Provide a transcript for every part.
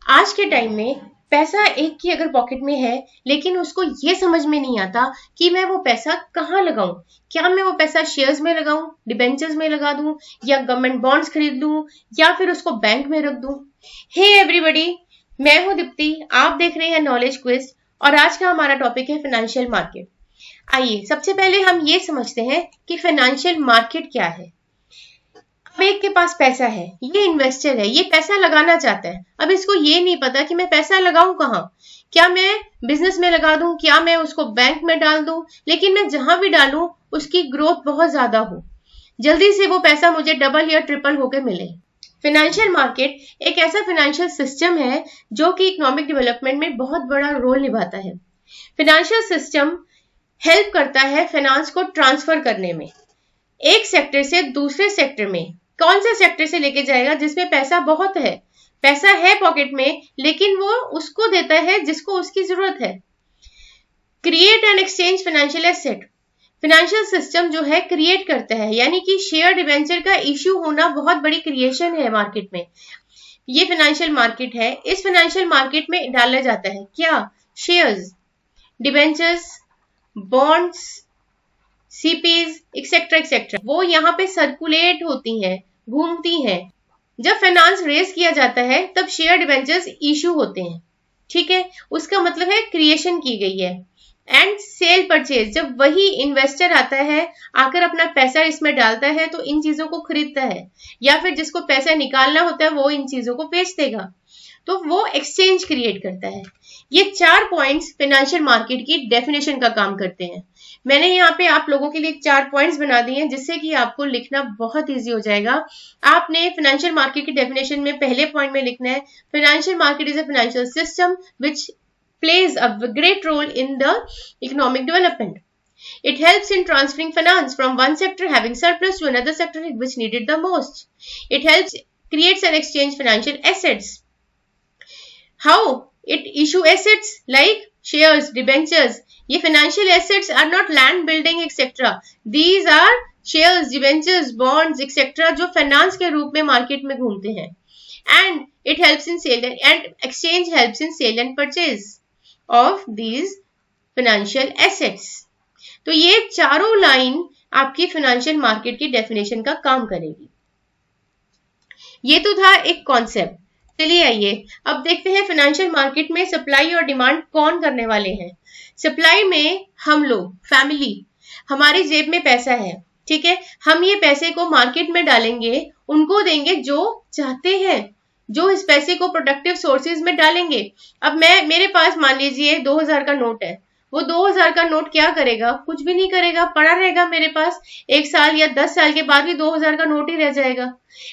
आज के टाइम में पैसा एक की अगर पॉकेट में है, लेकिन उसको ये समझ में नहीं आता कि मैं वो पैसा कहाँ लगाऊं। क्या मैं वो पैसा शेयर्स में लगाऊं, डिबेंचर्स में लगा दूं, या गवर्नमेंट बॉन्ड्स खरीद लूं, या फिर उसको बैंक में रख दूं। हे एवरीबॉडी, मैं हूं दीप्ति, आप देख रहे हैं नॉलेज क्विज और आज का हमारा टॉपिक है फाइनेंशियल मार्केट। आइए सबसे पहले हम ये समझते हैं कि फाइनेंशियल मार्केट क्या है। अब एक के पास पैसा है, ये इन्वेस्टर है, ये पैसा लगाना चाहता है। अब इसको ये नहीं पता कि मैं पैसा लगाऊं कहाँ, क्या मैं बिजनेस में लगा दूं, क्या मैं उसको बैंक में डाल दूं, लेकिन मैं जहां भी डालूं उसकी ग्रोथ बहुत ज्यादा हो, जल्दी से वो पैसा मुझे डबल या ट्रिपल होकर मिले। फाइनेंशियल मार्केट एक ऐसा फाइनेंशियल सिस्टम है जो कि इकोनॉमिक डेवलपमेंट में बहुत बड़ा रोल निभाता है। फाइनेंशियल सिस्टम हेल्प करता है फाइनेंस को ट्रांसफर करने में, एक सेक्टर से दूसरे सेक्टर में। कौन सा सेक्टर से लेके जाएगा जिसमें पैसा बहुत है, पैसा है पॉकेट में, लेकिन वो उसको देता है जिसको उसकी जरूरत है। Create and exchange financial asset, financial system जो है क्रिएट करता है, यानी कि शेयर डिवेंचर का इश्यू होना बहुत बड़ी क्रिएशन है मार्केट में। ये फाइनेंशियल मार्केट है, इस फाइनेंशियल मार्केट में डाला जाता है क्या, shares, debentures, bonds, CPs etcetera etcetera. वो यहाँ पे सर्कुलेट होती हैं, घूमती हैं। जब फाइनेंस रेज किया जाता है तब शेयर डिवेंचर्स इशू होते हैं, ठीक है, उसका मतलब है क्रिएशन की गई है। एंड सेल परचेज, जब वही इन्वेस्टर आता है, आकर अपना पैसा इसमें डालता है तो इन चीजों को खरीदता है, या फिर जिसको पैसा निकालना होता है वो इन चीजों को बेच देगा, तो वो एक्सचेंज क्रिएट करता है। ये 4 पॉइंट्स फाइनेंशियल मार्केट की डेफिनेशन का काम करते हैं। मैंने यहाँ पे आप लोगों के लिए 4 पॉइंट्स बना दिए हैं जिससे कि आपको लिखना बहुत इजी हो जाएगा। आपने फाइनेंशियल मार्केट की डेफिनेशन में पहले पॉइंट में लिखना है, financial market is a financial system which plays a great role in the economic development. It helps in transferring finance from one sector having surplus to another sector which needed the most. It helps creates and exchange financial assets. How? It issue assets like shares, debentures. ये financial assets are not land building etc. These are shares, debentures, bonds etc. जो finance के रूप में market में घूमते हैं. And it helps in sale and exchange helps in sale and purchase of these financial assets. तो ये चारों लाइन आपकी फाइनेंशियल मार्केट की डेफिनेशन का काम करेगी। ये तो था एक कॉन्सेप्ट। चलिए आइए अब देखते हैं फाइनेंशियल मार्केट में सप्लाई और डिमांड कौन करने वाले हैं। सप्लाई में हम लोग, फैमिली, हमारी जेब में पैसा है, ठीक है, हम ये पैसे को मार्केट में डालेंगे, उनको देंगे जो चाहते हैं, जो इस पैसे को प्रोडक्टिव सोर्सेज में डालेंगे। अब मेरे पास मान लीजिए 2000 का नोट है, वो 2000 का नोट क्या करेगा, कुछ भी नहीं करेगा, पड़ा रहेगा मेरे पास, 1 साल या 10 साल के बाद भी 2000 का नोट ही रह जाएगा।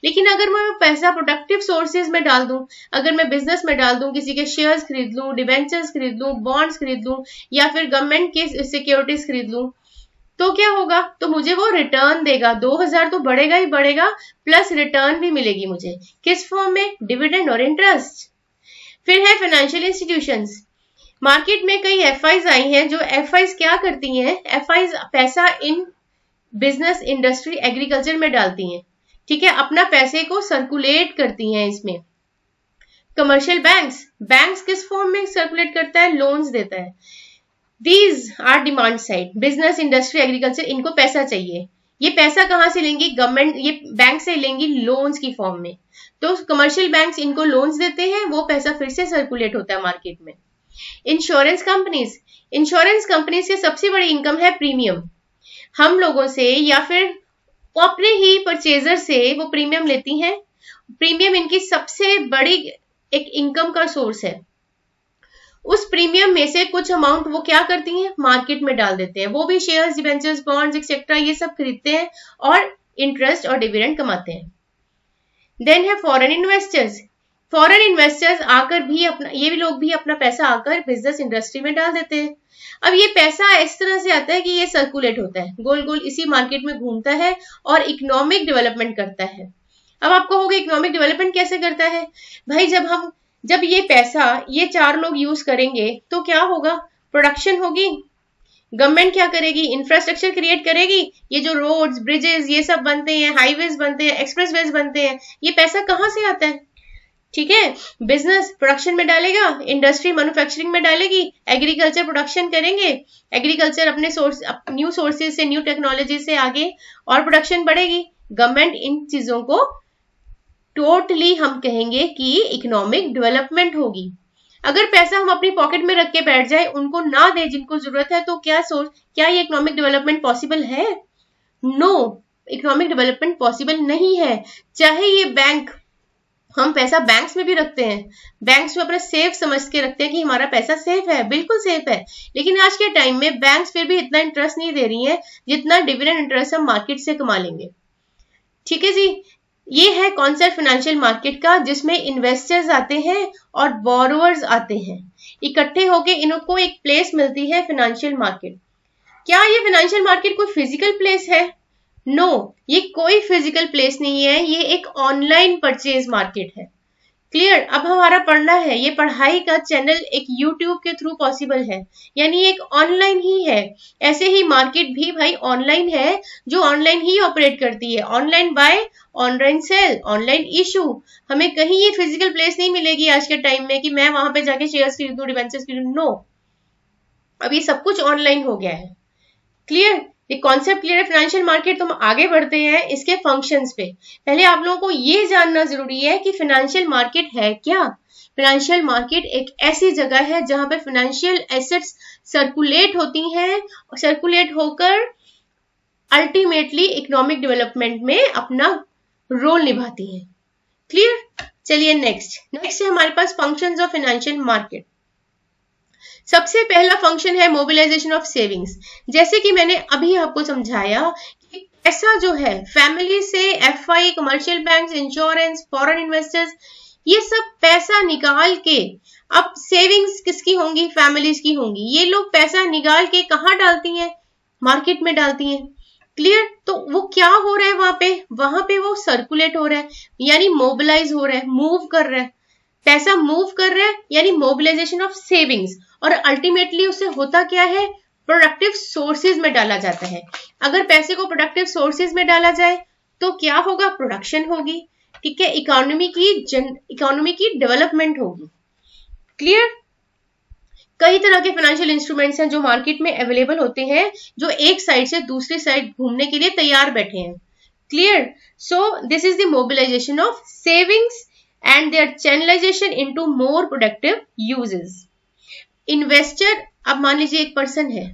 लेकिन अगर मैं पैसा प्रोडक्टिव सोर्सेज में डाल दूं, अगर मैं बिजनेस में डाल दूं, किसी के शेयर्स खरीद लूं, डिवेंचर्स खरीद लूं, बॉन्ड्स खरीद लूं, या फिर गवर्नमेंट के सिक्योरिटीज खरीद लूं, तो क्या होगा, तो मुझे वो रिटर्न देगा। 2000 तो बढ़ेगा ही बढ़ेगा, प्लस रिटर्न भी मिलेगी मुझे, किस फॉर्म में, डिविडेंड और इंटरेस्ट। फिर है फाइनेंशियल इंस्टीट्यूशंस। मार्केट में कई एफआईज आई हैं, जो एफआईज क्या करती हैं, एफआईज पैसा इन बिजनेस, इंडस्ट्री, एग्रीकल्चर में डालती हैं, ठीक है, अपना पैसे को सर्कुलेट करती हैं इसमें। कमर्शियल बैंक्स किस फॉर्म में सर्कुलेट करता है, लोन्स देता है। These are demand side, business, industry, agriculture, इनको पैसा चाहिए। ये पैसा कहां से लेंगी, गवर्नमेंट, ये बैंक से लेंगी लोन्स की फॉर्म में। तो कमर्शियल बैंक्स इनको लोन्स देते हैं, वो पैसा फिर से सर्कुलेट होता है मार्केट में। इंश्योरेंस कंपनीज के सबसे बड़ी इनकम है प्रीमियम। हम लोगों से या फिर अपने ही परचेजर से वो प्रीमियम लेती हैं। प्रीमियम इनकी सबसे बड़ी एक इनकम का सोर्स है। उस प्रीमियम में से कुछ अमाउंट वो क्या करती हैं, मार्केट में डाल देते हैं, वो भी शेयर्स, डिबेंचर्स, बॉन्ड्स एक्सेट्रा ये सब खरीदते हैं और इंटरेस्ट और डिविडेंड कमाते हैं। देन है फॉरेन इन्वेस्टर्स आकर भी ये भी लोग भी अपना पैसा आकर बिजनेस इंडस्ट्री में डाल देते हैं। अब ये पैसा इस तरह से आता है कि ये सर्कुलेट होता है, गोल गोल इसी मार्केट में घूमता है और इकोनॉमिक डेवलपमेंट करता है। अब आपको होगा इकोनॉमिक डेवलपमेंट कैसे करता है भाई, जब ये पैसा ये 4 लोग यूज करेंगे तो क्या होगा, प्रोडक्शन होगी, गवर्नमेंट क्या करेगी, इंफ्रास्ट्रक्चर क्रिएट करेगी, ये जो रोड्स, ब्रिजेस ये सब बनते हैं, हाईवेज बनते हैं, एक्सप्रेसवेज बनते हैं, ये पैसा कहां से आता है, ठीक है। बिजनेस प्रोडक्शन में डालेगा, इंडस्ट्री मैन्युफैक्चरिंग में डालेगी, एग्रीकल्चर प्रोडक्शन करेंगे, एग्रीकल्चर अपने सोर्स न्यू सोर्सेज से न्यू टेक्नोलॉजी से आगे और प्रोडक्शन बढ़ेगी। गवर्नमेंट इन चीजों को टोटली हम कहेंगे कि इकोनॉमिक डेवलपमेंट होगी। अगर पैसा हम अपनी पॉकेट में रख के बैठ जाए, उनको ना दे जिनको जरूरत है, तो क्या ये इकोनॉमिक डेवलपमेंट पॉसिबल है? नो, इकोनॉमिक डेवलपमेंट पॉसिबल नहीं है। चाहे ये बैंक, हम पैसा बैंक्स में भी रखते हैं, बैंक्स में अपना सेफ समझ के रखते हैं कि हमारा पैसा सेफ है, बिल्कुल सेफ है, लेकिन आज के टाइम में बैंक्स फिर भी इतना इंटरेस्ट नहीं दे रही है जितना डिविडेंड इंटरेस्ट हम मार्केट से कमा लेंगे। ठीक है जी, ये है कॉन्सेप्ट फाइनेंशियल मार्केट का, जिसमें इन्वेस्टर्स आते हैं और बोरोवर्स आते हैं, इकट्ठे होके इनको एक प्लेस मिलती है फाइनेंशियल मार्केट। क्या ये फाइनेंशियल मार्केट कोई फिजिकल प्लेस है? नो, ये कोई फिजिकल प्लेस नहीं है, ये एक ऑनलाइन परचेज मार्केट है। क्लियर? अब हमारा पढ़ना है, ये पढ़ाई का चैनल एक यूट्यूब के थ्रू पॉसिबल है, यानी एक ऑनलाइन ही है। ऐसे ही मार्केट भी भाई ऑनलाइन है, जो ऑनलाइन ही ऑपरेट करती है। Online buy, online sale, online issue. हमें कहीं ये फिजिकल प्लेस नहीं मिलेगी आज के टाइम में कि मैं वहां पे जाके शेयर्स खरीदूं, डिवेंचर्स खरीदूं। नो, अब ये सब कुछ ऑनलाइन हो गया है। क्लियर? ये कॉन्सेप्ट क्लियर है फाइनेंशियल मार्केट। तो हम आगे बढ़ते हैं इसके फंक्शंस पे। पहले आप लोगों को ये जानना जरूरी है कि फाइनेंशियल मार्केट है क्या। फाइनेंशियल मार्केट एक ऐसी जगह है जहां पे फाइनेंशियल एसेट्स सर्कुलेट होती हैं, और सर्कुलेट होकर अल्टीमेटली इकोनॉमिक डेवलपमेंट में अपना रोल निभाती हैं। क्लियर? चलिए नेक्स्ट है हमारे पास फंक्शंस ऑफ फाइनेंशियल मार्केट। सबसे पहला फंक्शन है मोबिलाइजेशन ऑफ सेविंग्स। जैसे कि मैंने अभी आपको समझाया कि पैसा जो है फैमिली से, FI, commercial banks, insurance, foreign investors, ये सब पैसा निकाल के, अब सेविंग्स किसकी होंगी? फैमिलीज की होंगी। ये लोग पैसा निकाल के कहाँ डालती हैं? मार्केट में डालती हैं। क्लियर? तो वो क्या हो रहा है वहां पे वो सर्कुलेट हो रहा है, यानी मोबिलाइज हो रहा है, मूव कर रहा है, पैसा मूव कर रहा है, यानी मोबिलाइजेशन ऑफ सेविंग्स। और अल्टीमेटली उससे होता क्या है? प्रोडक्टिव सोर्सेज में डाला जाता है। अगर पैसे को प्रोडक्टिव सोर्सेज में डाला जाए तो क्या होगा? प्रोडक्शन होगी। ठीक है, इकोनॉमी की डेवलपमेंट होगी। क्लियर? कई तरह के फाइनेंशियल इंस्ट्रूमेंट्स हैं जो मार्केट में अवेलेबल होते हैं, जो एक साइड से दूसरी साइड घूमने के लिए तैयार बैठे हैं। Clear? So this is the mobilisation of savings and their channelization into more productive uses. Investor, अब मान लीजिए एक पर्सन है,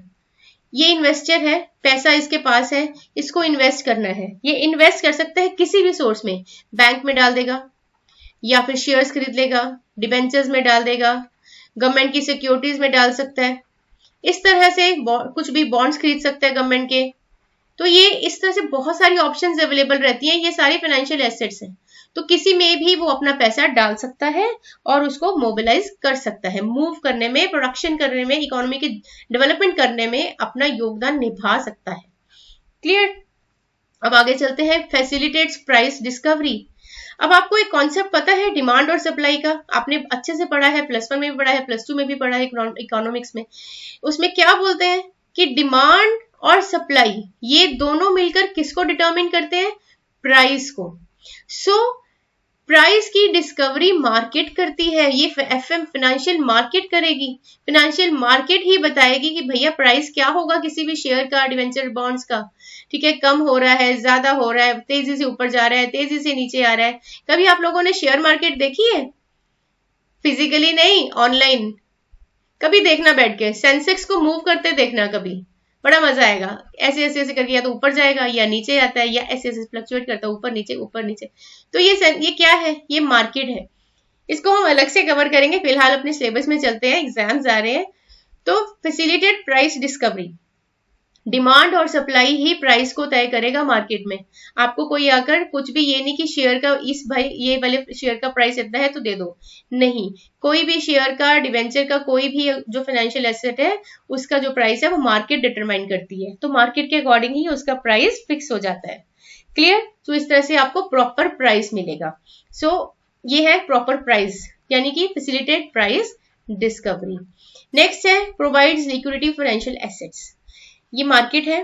ये इन्वेस्टर है, पैसा इसके पास है, इसको इन्वेस्ट करना है। ये इन्वेस्ट कर सकता है किसी भी सोर्स में, बैंक में डाल देगा, या फिर शेयर्स खरीद लेगा, डिबेंचर्स में डाल देगा, गवर्नमेंट की सिक्योरिटीज में डाल सकता है, इस तरह से कुछ भी बॉन्ड्स खरीद सकता है गवर्नमेंट के। तो ये इस तरह से बहुत सारी ऑप्शंस अवेलेबल रहती हैं। ये सारी फाइनेंशियल एसेट्स हैं, तो किसी में भी वो अपना पैसा डाल सकता है और उसको मोबिलाइज कर सकता है, मूव करने में, प्रोडक्शन करने में, इकोनॉमी की डेवलपमेंट करने में अपना योगदान निभा सकता है। क्लियर? अब आगे चलते हैं, फैसिलिटेट्स प्राइस डिस्कवरी। अब आपको एक कॉन्सेप्ट पता है डिमांड और सप्लाई का, आपने अच्छे से पढ़ा है, +1 में भी पढ़ा है, +2 में भी पढ़ा है इकोनॉमिक्स में। उसमें क्या बोलते हैं कि डिमांड और सप्लाई ये दोनों मिलकर किसको डिटरमिन करते हैं? प्राइस को। सो प्राइस की डिस्कवरी मार्केट करती है, ये एफएम फाइनेंशियल मार्केट करेगी। फाइनेंशियल मार्केट ही बताएगी कि भैया प्राइस क्या होगा किसी भी शेयर का, डिवेंचर बॉन्ड्स का। ठीक है, कम हो रहा है, ज्यादा हो रहा है, तेजी से ऊपर जा रहा है, तेजी से नीचे आ रहा है। कभी आप लोगों ने शेयर मार्केट देखी है? फिजिकली नहीं, ऑनलाइन। कभी देखना बैठ के, सेंसेक्स को मूव करते देखना, कभी बड़ा मजा आएगा। ऐसे ऐसे ऐसे करके या तो ऊपर जाएगा या नीचे आता है, या ऐसे ऐसे फ्लक्चुएट करता है, ऊपर नीचे ऊपर नीचे। तो ये क्या है? ये मार्केट है। इसको हम अलग से कवर करेंगे, फिलहाल अपने सिलेबस में चलते हैं, एग्जाम्स आ रहे हैं। तो फैसिलिटेट प्राइस डिस्कवरी, डिमांड और सप्लाई ही प्राइस को तय करेगा मार्केट में। आपको कोई आकर कुछ भी ये नहीं कि शेयर का ये वाले शेयर का प्राइस इतना है तो दे दो, नहीं। कोई भी शेयर का, डिवेंचर का, कोई भी जो फाइनेंशियल एसेट है उसका जो प्राइस है वो मार्केट डिटरमाइन करती है, तो मार्केट के अकॉर्डिंग ही उसका प्राइस फिक्स हो जाता है। क्लियर? तो इस तरह से आपको प्रॉपर प्राइस मिलेगा। सो ये है प्रॉपर प्राइस, यानी कि फैसिलिटेट प्राइस डिस्कवरी। नेक्स्ट है प्रोवाइड्स लिक्विडिटी फाइनेंशियल एसेट्स। ये मार्केट है,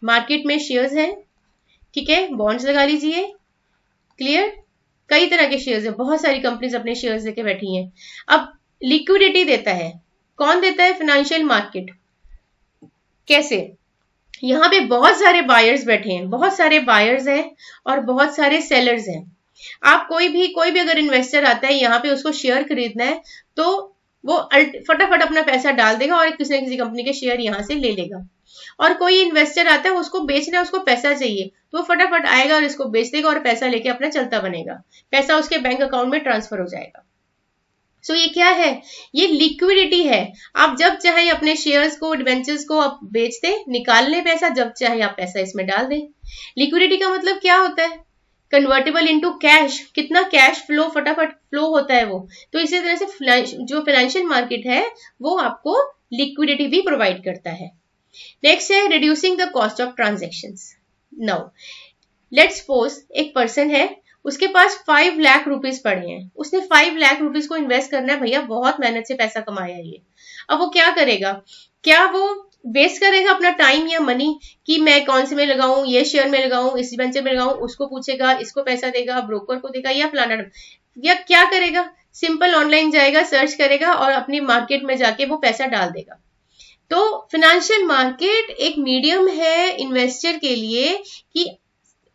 मार्केट में शेयर्स हैं, ठीक है, बॉन्ड्स लगा लीजिए। क्लियर? कई तरह के शेयर्स है, बहुत सारी कंपनीज अपने शेयर्स लेके बैठी हैं। अब लिक्विडिटी देता है, कौन देता है? Financial market. कैसे? यहाँ पे बहुत सारे बायर्स बैठे हैं, बहुत सारे बायर्स हैं और बहुत सारे सेलर्स हैं। आप कोई भी अगर इन्वेस्टर आता है यहाँ पे उसको शेयर खरीदना है तो वो फटाफट अपना पैसा डाल देगा और किसी न किसी कंपनी के शेयर यहाँ से ले लेगा। और कोई इन्वेस्टर आता है उसको बेचना है, उसको पैसा चाहिए तो वो फटाफट आएगा और इसको बेच देगा और पैसा लेके अपना चलता बनेगा, पैसा उसके बैंक अकाउंट में ट्रांसफर हो जाएगा। सो ये क्या है? ये लिक्विडिटी है। आप जब चाहे अपने शेयर्स को, डिबेंचर्स को आप बेच दें, निकाल लें पैसा, जब चाहे आप पैसा इसमें डाल दें। लिक्विडिटी का मतलब क्या होता है? कन्वर्टेबल इनटू कैश, कितना कैश फ्लो फटाफट फ्लो होता है वो। तो इसी तरह से जो फाइनेंशियल मार्केट है वो आपको लिक्विडिटी भी प्रोवाइड करता है। नेक्स्ट है reducing the cost of transactions. Now let's suppose एक पर्सन है, उसके पास 5 लाख रुपीज पड़े हैं, उसने 5 लाख रुपीज को इन्वेस्ट करना है, भैया बहुत मेहनत से पैसा कमाया ये। अब वो क्या करेगा? क्या वो वेस्ट करेगा अपना टाइम या मनी कि मैं कौन से में लगाऊं, ये शेयर में लगाऊं, इस वेंचर में लगाऊं, उसको पूछेगा, इसको पैसा देगा, ब्रोकर को देगा या फलाना, या क्या करेगा? सिंपल ऑनलाइन जाएगा, सर्च करेगा और अपनी मार्केट में जाके वो पैसा डाल देगा। तो फाइनेंशियल मार्केट एक मीडियम है इन्वेस्टर के लिए कि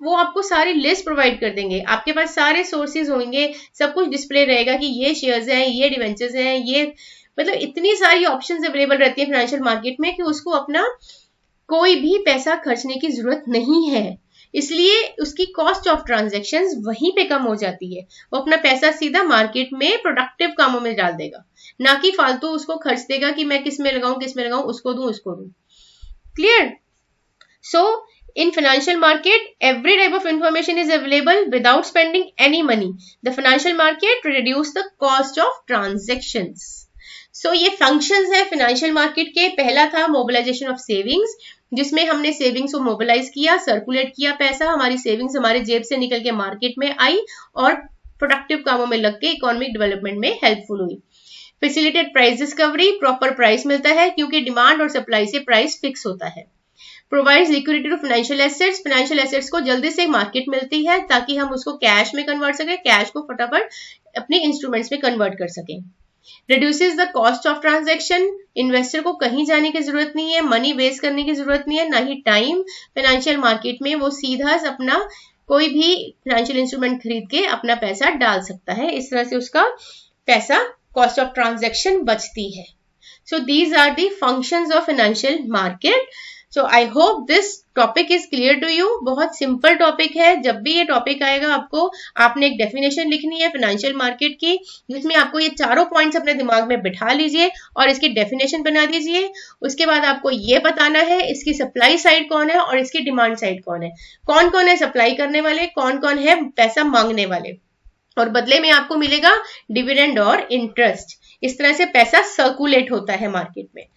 वो आपको सारी लिस्ट प्रोवाइड कर देंगे, आपके पास सारे सोर्सेज होंगे, सब कुछ डिस्प्ले रहेगा कि ये शेयर्स हैं, ये डिवेंचर्स हैं, ये मतलब इतनी सारी ऑप्शंस अवेलेबल रहती है फाइनेंशियल मार्केट में कि उसको अपना कोई भी पैसा खर्चने की जरूरत नहीं है। इसलिए उसकी कॉस्ट ऑफ ट्रांजैक्शंस वहीं पे कम हो जाती है। वो अपना पैसा सीधा मार्केट में प्रोडक्टिव कामों में डाल देगा, ना कि फालतू उसको खर्च देगा कि मैं किस में लगाऊं, उसको दूं। Clear? So in financial market, every type of information is available without spending any money. The financial market reduce the cost of transactions. So ये functions है financial market के। पहला था mobilization of savings, जिसमें हमने savings को mobilize किया, circulate किया पैसा, हमारी savings हमारे जेब से निकल के market में आई और productive कामों में लग के economic development में helpful हुई। Facilitate price discovery, proper price मिलता है क्योंकि demand और supply से price fix होता है। Provides liquidity to financial assets को जल्दी से मार्केट मिलती है ताकि हम उसको कैश में कन्वर्ट सकें, कैश को फटाफट अपने इंस्ट्रूमेंट्स में कन्वर्ट कर सकें। Reduces the cost of transaction, investor को कहीं जाने की जरूरत नहीं है, मनी वेस्ट करने की जरूरत नहीं है, ना ही टाइम। फाइनेंशियल मार्केट में वो सीधा अपना कोई भी फाइनेंशियल इंस्ट्रूमेंट खरीद के अपना पैसा डाल सकता है, इस तरह से उसका पैसा कॉस्ट ऑफ ट्रांजैक्शन बचती है। So these are the functions of financial market. So I hope this topic is clear to you. बहुत सिंपल टॉपिक है। जब भी ये टॉपिक आएगा आपने एक डेफिनेशन लिखनी है फाइनेंशियल मार्केट की, जिसमें आपको ये चारों पॉइंट्स अपने दिमाग में बिठा लीजिए और इसकी डेफिनेशन बना दीजिए। उसके बाद आपको ये बताना है इसकी सप्लाई साइड कौन है और इसकी डिमांड साइड कौन है, कौन कौन है सप्लाई करने वाले, कौन कौन है पैसा मांगने वाले, और बदले में आपको मिलेगा डिविडेंड और इंटरेस्ट। इस तरह से पैसा सर्कुलेट होता है मार्केट में।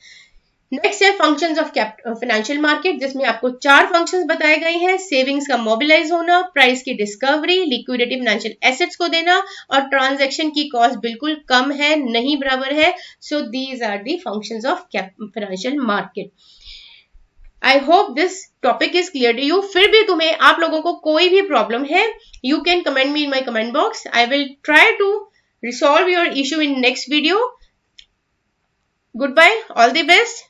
नेक्स्ट है फंक्शंस ऑफ फाइनेंशियल मार्केट, जिसमें आपको 4 फंक्शंस बताए गए हैं। सेविंग्स का मोबिलाइज होना, प्राइस की डिस्कवरी, लिक्विडिटी फाइनेंशियल एसेट्स को देना और ट्रांजैक्शन की कॉस्ट बिल्कुल कम है, नहीं बराबर है। So these are the functions of financial market. I hope this topic is clear to you. फिर भी आप लोगों को कोई भी प्रॉब्लम है, you can comment me in my comment box. I will try to resolve your issue in next video. Goodbye, all the best.